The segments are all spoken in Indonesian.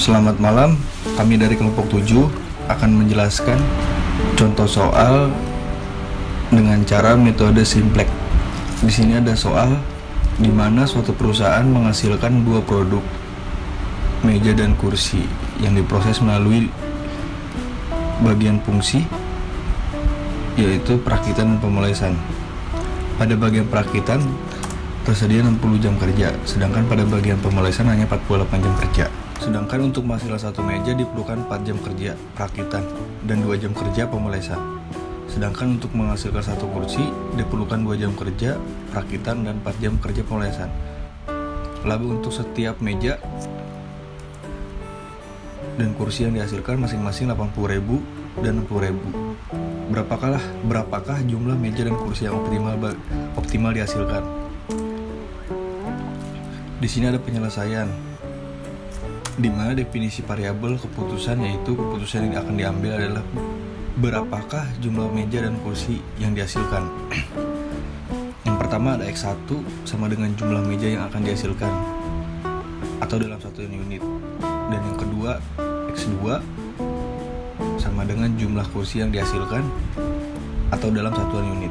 Selamat malam, kami dari kelompok 7 akan menjelaskan contoh soal dengan cara metode simplex. Di sini ada soal di mana suatu perusahaan menghasilkan dua produk, meja dan kursi, yang diproses melalui bagian fungsi, yaitu perakitan dan pemolesan. Pada bagian perakitan tersedia 60 jam kerja, sedangkan pada bagian pemolesan hanya 48 jam kerja. Sedangkan untuk menghasilkan satu meja diperlukan 4 jam kerja perakitan dan 2 jam kerja pemolesan. Sedangkan untuk menghasilkan satu kursi diperlukan 2 jam kerja perakitan dan 4 jam kerja pemolesan. Lalu untuk setiap meja dan kursi yang dihasilkan masing-masing 80.000 dan 60.000. Berapakah jumlah meja dan kursi yang optimal dihasilkan? Di sini ada penyelesaian, di mana definisi variabel keputusan, yaitu keputusan yang akan diambil adalah berapakah jumlah meja dan kursi yang dihasilkan. Yang pertama ada X1 sama dengan jumlah meja yang akan dihasilkan atau dalam satu unit, dan yang kedua X2 sama dengan jumlah kursi yang dihasilkan atau dalam satuan unit.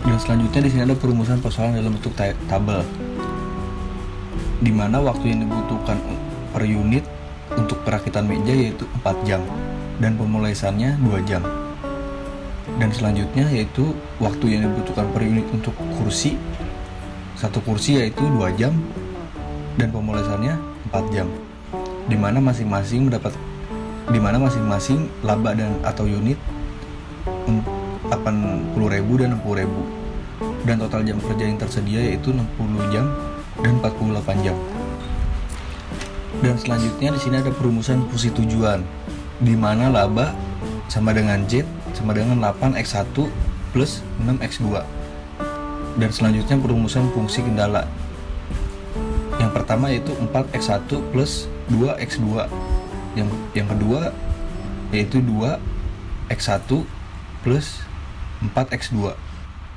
Dan selanjutnya di sini ada perumusan persoalan dalam bentuk tabel, di mana waktu yang dibutuhkan per unit untuk perakitan meja yaitu 4 jam dan pemolesannya 2 jam. Dan selanjutnya yaitu waktu yang dibutuhkan per unit untuk kursi, satu kursi yaitu 2 jam dan pemolesannya 4 jam. Di mana masing-masing laba dan atau unit 80.000 dan 60.000. Dan total jam kerja yang tersedia yaitu 60 jam dan 48 jam. Dan selanjutnya di sini ada perumusan fungsi tujuan, di mana laba sama dengan Z sama dengan 8X1 plus 6X2. Dan selanjutnya perumusan fungsi kendala. Yang pertama yaitu 4X1 plus 2X2. Yang kedua yaitu 2X1 plus 4X2.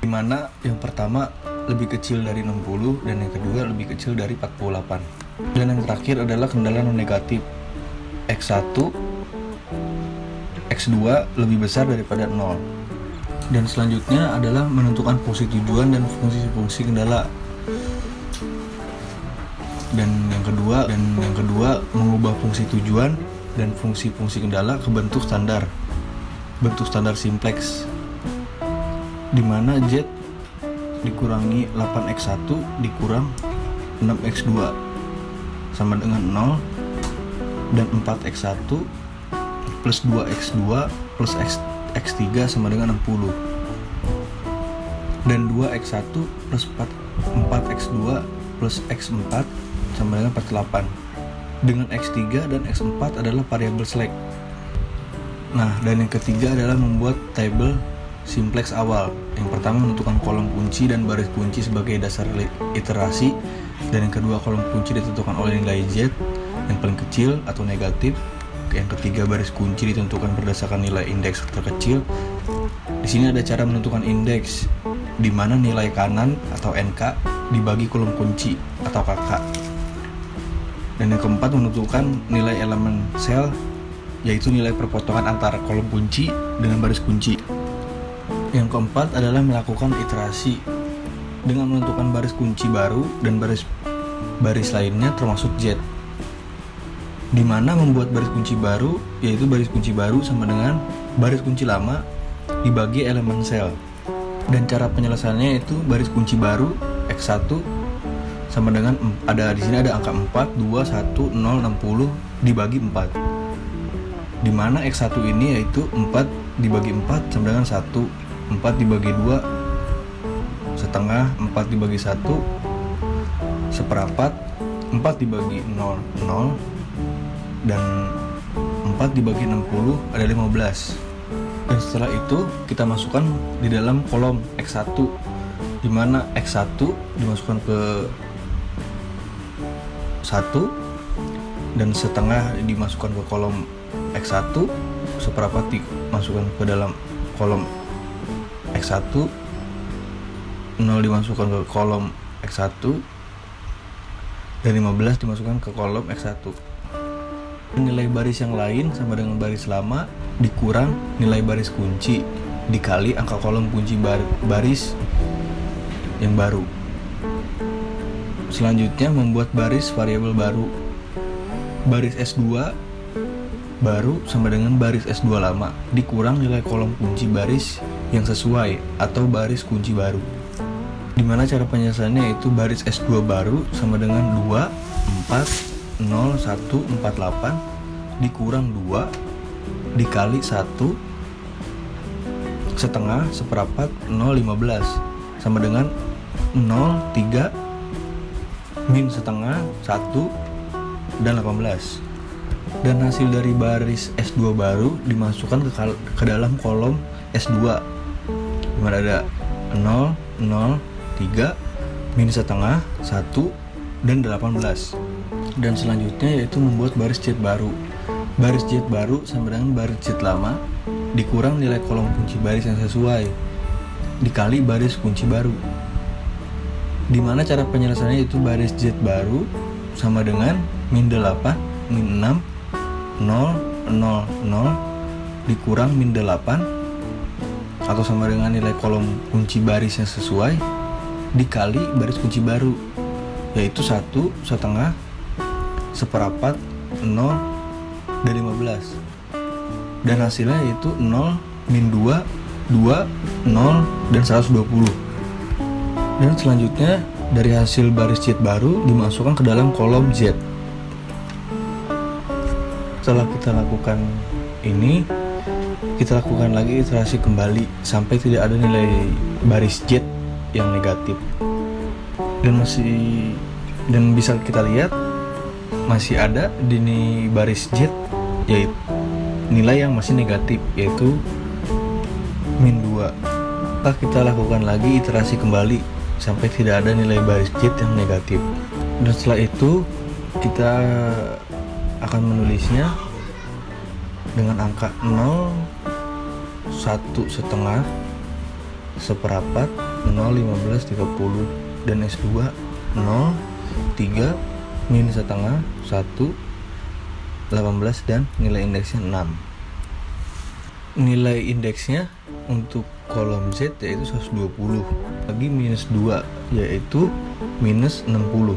Di mana yang pertama lebih kecil dari 60 dan yang kedua lebih kecil dari 48. Dan yang terakhir adalah kendala non negatif. X1, X2 lebih besar daripada 0. Dan selanjutnya adalah menentukan fungsi tujuan dan fungsi-fungsi kendala. Dan yang kedua mengubah fungsi tujuan dan fungsi-fungsi kendala ke bentuk standar simplex, di mana Z dikurangi 8X1 dikurang 6X2 sama dengan 0, dan 4X1 plus 2X2 plus X3 sama dengan 60, dan 2X1 plus 4X2 plus X4 sama dengan 48, dengan X3 dan X4 adalah variabel select. Nah, dan yang ketiga adalah membuat tabel simplex awal. Yang pertama menentukan kolom kunci dan baris kunci sebagai dasar iterasi, dan yang kedua kolom kunci ditentukan oleh nilai Z yang paling kecil atau negatif. Yang ketiga baris kunci ditentukan berdasarkan nilai indeks terkecil. Di sini ada cara menentukan indeks, di mana nilai kanan atau NK dibagi kolom kunci atau KK. Dan yang keempat menentukan nilai elemen sel, yaitu nilai perpotongan antara kolom kunci dengan baris kunci. Yang keempat adalah melakukan iterasi dengan menentukan baris kunci baru dan baris lainnya termasuk Z, di mana membuat baris kunci baru yaitu baris kunci baru sama dengan baris kunci lama dibagi elemen sel. Dan cara penyelesaiannya itu baris kunci baru X1 sama dengan di sini ada angka 4, 2, 1, 0, 60 dibagi 4. Di mana X1 ini yaitu 4 dibagi 4 sama dengan 1, 4 dibagi 2 setengah, 4 dibagi 1 seperempat, 4 dibagi 0, 0, dan 4 dibagi 60 ada 15. Dan setelah itu kita masukkan di dalam kolom X1, di mana X1 dimasukkan ke 1 dan setengah dimasukkan ke kolom X1, seperempat dimasukkan ke dalam kolom X1, 0 dimasukkan ke kolom X1, dan 15 dimasukkan ke kolom X1. Nilai baris yang lain sama dengan baris lama dikurang nilai baris kunci dikali angka kolom kunci baris yang baru. Selanjutnya membuat baris variabel baru. Baris S2 baru sama dengan baris S2 lama dikurang nilai kolom kunci baris yang sesuai atau baris kunci baru. Dimana cara penyelesaiannya yaitu baris S2 baru sama dengan 2, 4, 0, 1, 4, 8 dikurang 2 dikali 1 setengah seperempat 0, 15 sama dengan 0, 3 min setengah 1 dan 18. Dan hasil dari baris S2 baru dimasukkan ke dalam kolom S2 dimana ada 0, 0, 3, min setengah, 1, dan 18. Dan selanjutnya yaitu membuat baris jet baru. Baris jet baru sama dengan baris jet lama dikurang nilai kolom kunci baris yang sesuai dikali baris kunci baru. Dimana cara penyelesaiannya itu baris jet baru sama dengan min 8, min 6, 0, 0, 0 dikurang min 8 atau sama dengan nilai kolom kunci baris yang sesuai dikali baris kunci baru yaitu 1, setengah, seperempat, 0, dan 15. Dan hasilnya yaitu 0, min 2, 2, 0, dan 120. Dan selanjutnya dari hasil baris jet baru dimasukkan ke dalam kolom Z. Setelah kita lakukan ini, kita lakukan lagi iterasi kembali sampai tidak ada nilai baris jet yang negatif. Dan bisa kita lihat masih ada di baris jet yaitu nilai yang masih negatif yaitu min 2. Setelah kita lakukan lagi iterasi kembali sampai tidak ada nilai baris jet yang negatif. Dan setelah itu kita akan menulisnya dengan angka 0, 1 setengah, seperempat, 0, 15, 30 dan S2 0, 3, min setengah, 1, 18 dan nilai indeksnya 6. Nilai indeksnya untuk kolom Z yaitu 120 bagi minus 2 yaitu minus 60.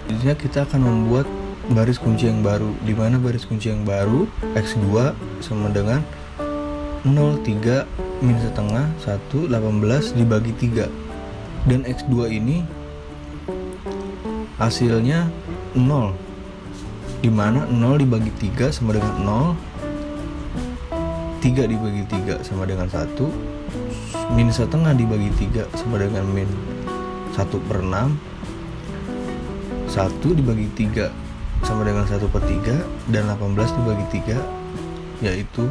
Jadi kita akan membuat baris kunci yang baru, di mana baris kunci yang baru X2 sama dengan 0, 3, min setengah, 1, 18 dibagi 3. Dan X2 ini hasilnya 0, di mana 0 dibagi 3 sama dengan 0, 3 dibagi 3 sama dengan 1, min setengah dibagi 3 sama dengan min 1/6, 1 dibagi 3 sama dengan 1/3, dan 18 dibagi 3 yaitu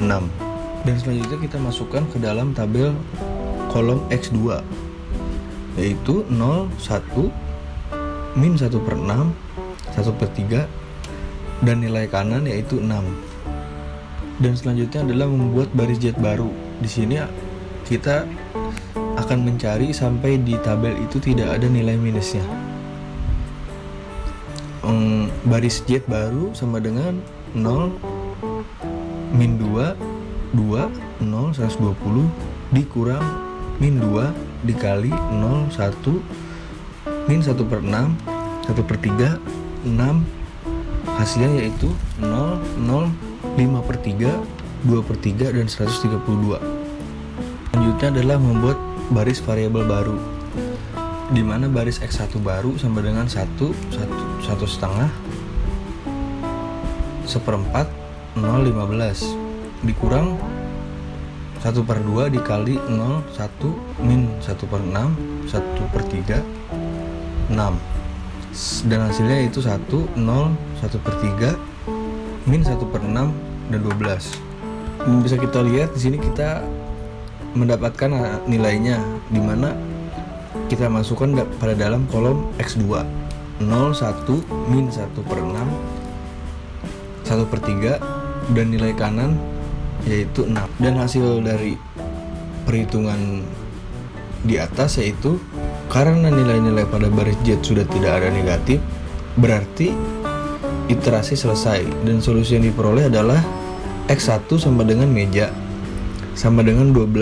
6. Dan selanjutnya kita masukkan ke dalam tabel kolom X2 yaitu 0, 1, min 1/6, 1/3 dan nilai kanan yaitu 6. Dan selanjutnya adalah membuat baris jet baru. Di sini kita akan mencari sampai di tabel itu tidak ada nilai minusnya. Baris jet baru sama dengan 0, min 2, 2, 0, 120 dikurang min 2 dikali 0, 1, min 1/6, 1/3, 6, hasilnya yaitu 0, 0, 5/3, 2/3 dan 132. Selanjutnya adalah membuat baris variabel baru, di mana baris X1 baru sama dengan 1, 1 setengah, seperempat, 0, 15 dikurang 1/2 dikali 0, 1, min 1/6, 1/3, 6. Dan hasilnya itu 1, 0, 1/3, min 1/6 dan 12. Bisa kita lihat di sini kita mendapatkan nilainya, di mana kita masukkan pada dalam kolom X2 0, 1, min 1/6, 1/3 dan nilai kanan yaitu 6. Dan hasil dari perhitungan di atas yaitu karena nilai-nilai pada baris Z sudah tidak ada negatif, berarti iterasi selesai dan solusi yang diperoleh adalah X1 sama dengan meja sama dengan 12,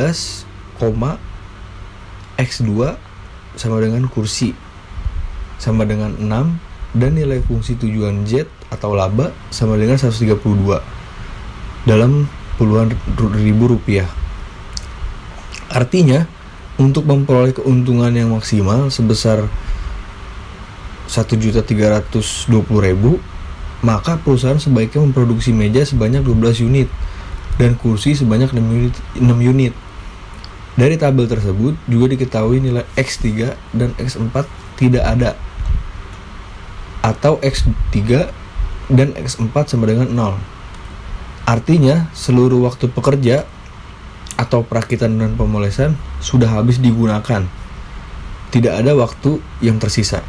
X2 sama dengan kursi sama dengan 6, dan nilai fungsi tujuan Z atau laba sama dengan 132 dalam puluhan ribu rupiah. Artinya, untuk memperoleh keuntungan yang maksimal sebesar 1.320.000, maka perusahaan sebaiknya memproduksi meja sebanyak 12 unit dan kursi sebanyak 6 unit. Dari tabel tersebut juga diketahui nilai X3 dan X4 tidak ada, atau X3 dan X4 sama dengan 0. Artinya seluruh waktu pekerja atau perakitan dan pemolesan sudah habis digunakan. Tidak ada waktu yang tersisa.